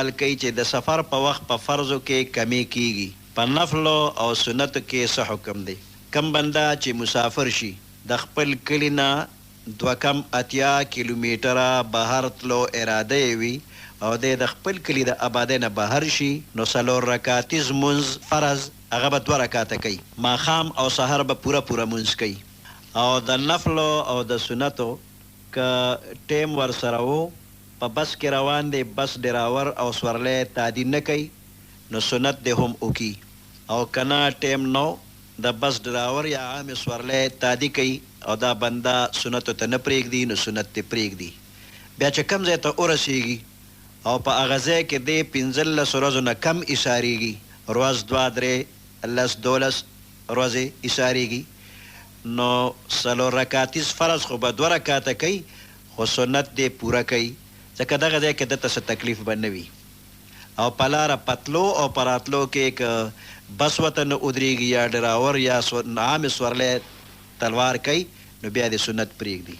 سوال کوي چې د سفر په وخت په فرضو کې کمی کیږي، په نفلو او سنتو کې څه حکم دی؟ کم بنده چې مسافر شي د خپل کلي نه 2.8 کیلومتره بهر تلو اراده یې وي او د خپل کلي د آبادۍ نه بهر شي، نو 4 رکعاتیز مونځ فرض هغه به 2 رکعاته کوي، ماښام او سحر به پوره مونځ کوي. او د نفلو او د سنتو که ټیم ورسره و په بس کې روان دی، بس ډراور او سورلی تعدی نه کوي نو سنت دی هم وکي، او که نه ټیم نو د بس ډراور یا عام سورلی تعدی کوي او دا بنده سنتو ته نه پرېږدي نو سنت تی پرېږدي. بیا چې کم ځای ته ورسېږي او په هغه ځای کې دی 15 ورځو نه کم ایسارېږي، ورځ 2 3 10 12 ورځې ایسارېږي، نو 4 رکعاتیز فرض خو به 2 رکعاته کوي، خو سنت دی پوره کوي، ځکه دغه ځای کې دته څه تکلیف به نه وي. او په لاره پتلو او په راتلو کې که بس ورته نه ودرېږي یا ډراور یا عام سورلی تلوار کوي نو بیا د سنت پرېږدي.